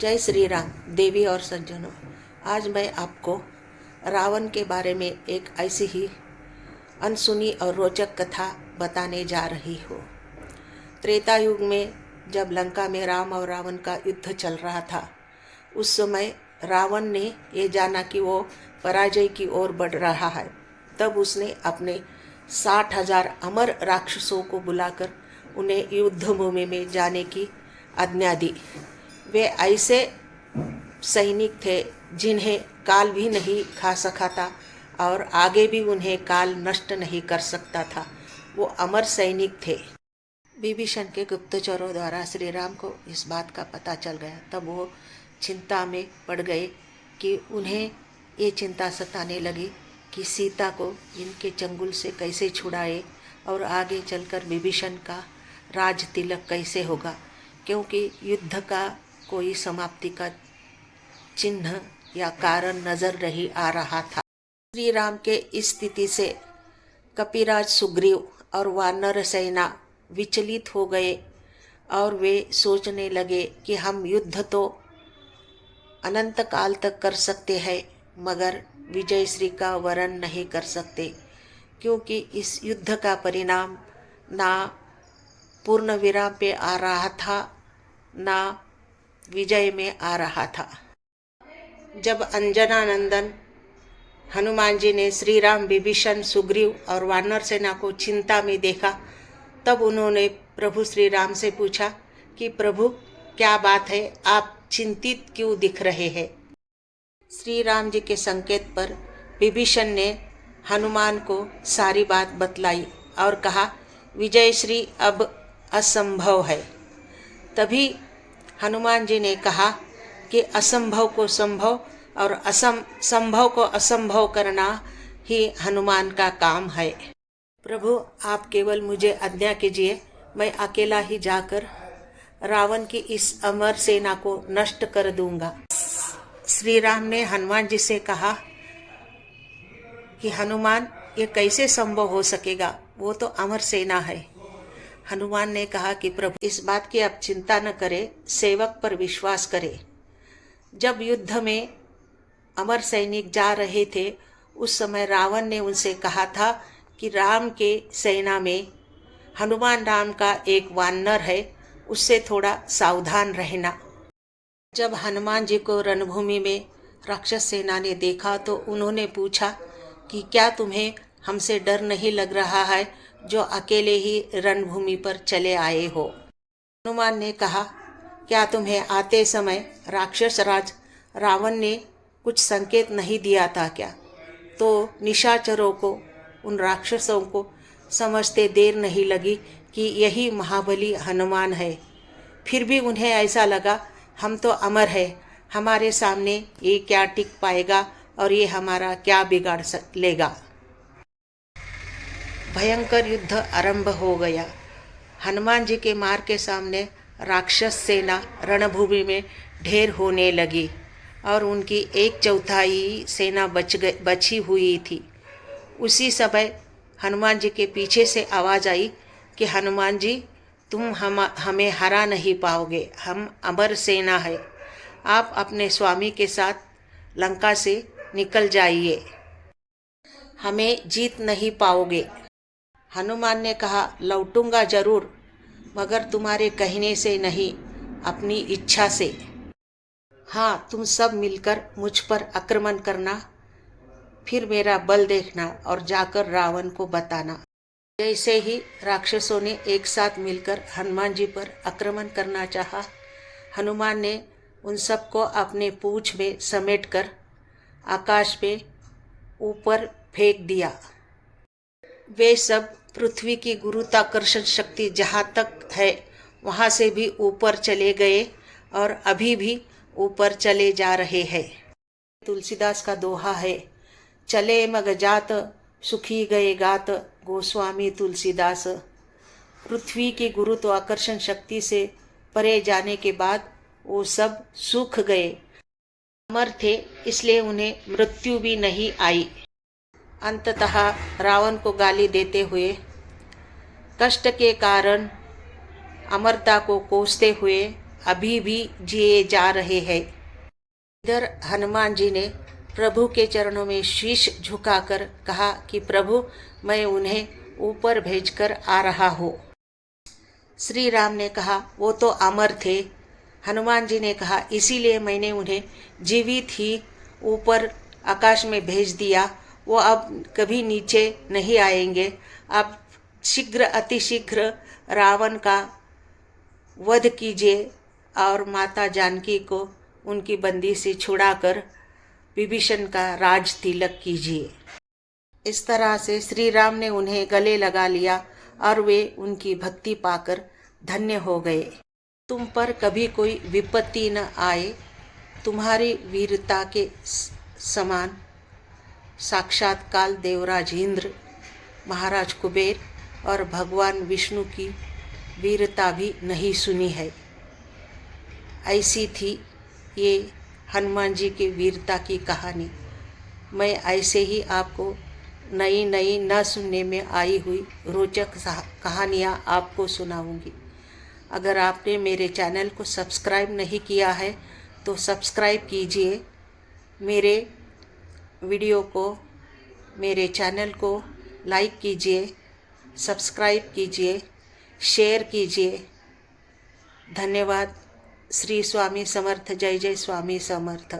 जय श्री राम। देवी और सज्जनों, आज मैं आपको रावण के बारे में एक ऐसी ही अनसुनी और रोचक कथा बताने जा रही हूँ। त्रेता युग में जब लंका में राम और रावण का युद्ध चल रहा था, उस समय रावण ने ये जाना कि वो पराजय की ओर बढ़ रहा है। तब उसने अपने 60,000 अमर राक्षसों को बुलाकर उन्हें युद्ध भूमि में जाने की आज्ञा दी। वे ऐसे सैनिक थे जिन्हें काल भी नहीं खा सका था और आगे भी उन्हें काल नष्ट नहीं कर सकता था। वो अमर सैनिक थे। विभीषण के गुप्तचरों द्वारा श्री राम को इस बात का पता चल गया। तब वो चिंता में पड़ गए कि उन्हें ये चिंता सताने लगी कि सीता को इनके चंगुल से कैसे छुड़ाए और आगे चलकर विभीषण का राज तिलक कैसे होगा, क्योंकि युद्ध का कोई समाप्ति का चिन्ह या कारण नजर नहीं आ रहा था। श्री राम के इस स्थिति से कपिराज सुग्रीव और वानर सेना विचलित हो गए और वे सोचने लगे कि हम युद्ध तो अनंत काल तक कर सकते हैं, मगर विजय श्री का वरण नहीं कर सकते, क्योंकि इस युद्ध का परिणाम ना पूर्ण विराम पे आ रहा था, ना विजय में आ रहा था। जब अंजना नंदन हनुमान जी ने श्री राम, विभीषण, सुग्रीव और वानर सेना को चिंता में देखा, तब उन्होंने प्रभु श्री राम से पूछा कि प्रभु, क्या बात है, आप चिंतित क्यों दिख रहे हैं। श्री राम जी के संकेत पर विभीषण ने हनुमान को सारी बात बतलाई और कहा, विजय श्री अब असंभव है। तभी हनुमान जी ने कहा कि असंभव को संभव और असंभव को असंभव करना ही हनुमान का काम है। प्रभु, आप केवल मुझे आज्ञा कीजिए, मैं अकेला ही जाकर रावण की इस अमर सेना को नष्ट कर दूंगा। श्री राम ने हनुमान जी से कहा कि हनुमान, ये कैसे संभव हो सकेगा, वो तो अमर सेना है। हनुमान ने कहा कि प्रभु, इस बात की आप चिंता न करें, सेवक पर विश्वास करें। जब युद्ध में अमर सैनिक जा रहे थे, उस समय रावण ने उनसे कहा था कि राम के सेना में हनुमान नाम का एक वानर है, उससे थोड़ा सावधान रहना। जब हनुमान जी को रणभूमि में राक्षस सेना ने देखा तो उन्होंने पूछा कि क्या तुम्हें हमसे डर नहीं लग रहा है, जो अकेले ही रणभूमि पर चले आए हो। हनुमान ने कहा, क्या तुम्हें आते समय राक्षस राज रावण ने कुछ संकेत नहीं दिया था क्या। तो निशाचरों को, उन राक्षसों को समझते देर नहीं लगी कि यही महाबली हनुमान है। फिर भी उन्हें ऐसा लगा, हम तो अमर है, हमारे सामने ये क्या टिक पाएगा और ये हमारा क्या बिगाड़ लेगा। भयंकर युद्ध आरंभ हो गया। हनुमान जी के मार के सामने राक्षस सेना रणभूमि में ढेर होने लगी और उनकी 1/4 सेना बची हुई थी। उसी समय हनुमान जी के पीछे से आवाज़ आई कि हनुमान जी, तुम हमें हरा नहीं पाओगे, हम अमर सेना है, आप अपने स्वामी के साथ लंका से निकल जाइए, हमें जीत नहीं पाओगे। हनुमान ने कहा, लौटूंगा जरूर, मगर तुम्हारे कहने से नहीं, अपनी इच्छा से। हाँ, तुम सब मिलकर मुझ पर आक्रमण करना, फिर मेरा बल देखना और जाकर रावण को बताना। जैसे ही राक्षसों ने एक साथ मिलकर हनुमान जी पर आक्रमण करना चाहा, हनुमान ने उन सबको अपने पूंछ में समेटकर आकाश में ऊपर फेंक दिया। वे सब पृथ्वी की गुरुत्वाकर्षण शक्ति जहाँ तक है वहाँ से भी ऊपर चले गए और अभी भी ऊपर चले जा रहे हैं। तुलसीदास का दोहा है, चले मग जात सुखी गए गात, गोस्वामी तुलसीदास। पृथ्वी की गुरुत्वाकर्षण शक्ति से परे जाने के बाद वो सब सूख गए। अमर थे, इसलिए उन्हें मृत्यु भी नहीं आई। अंततः रावण को गाली देते हुए, कष्ट के कारण अमरता को कोसते हुए अभी भी जिए जा रहे हैं। इधर हनुमान जी ने प्रभु के चरणों में शीश झुकाकर कहा कि प्रभु, मैं उन्हें ऊपर भेजकर आ रहा हूँ। श्री राम ने कहा, वो तो अमर थे। हनुमान जी ने कहा, इसीलिए मैंने उन्हें जीवित ही ऊपर आकाश में भेज दिया। वो अब कभी नीचे नहीं आएंगे। अब शीघ्र अतिशीघ्र रावण का वध कीजिए और माता जानकी को उनकी बंदी से छुड़ाकर विभीषण का राज तिलक कीजिए। इस तरह से श्री राम ने उन्हें गले लगा लिया और वे उनकी भक्ति पाकर धन्य हो गए। तुम पर कभी कोई विपत्ति न आए। तुम्हारी वीरता के समान साक्षात काल देवराज इंद्र, महाराज कुबेर और भगवान विष्णु की वीरता भी नहीं सुनी है। ऐसी थी ये हनुमान जी की वीरता की कहानी। मैं ऐसे ही आपको नई नई न सुनने में आई हुई रोचक कहानियाँ आपको सुनाऊंगी। अगर आपने मेरे चैनल को सब्सक्राइब नहीं किया है तो सब्सक्राइब कीजिए। मेरे वीडियो को, मेरे चैनल को लाइक कीजिए, सब्सक्राइब कीजिए, शेयर कीजिए। धन्यवाद। श्री स्वामी समर्थ। जय जय स्वामी समर्थ।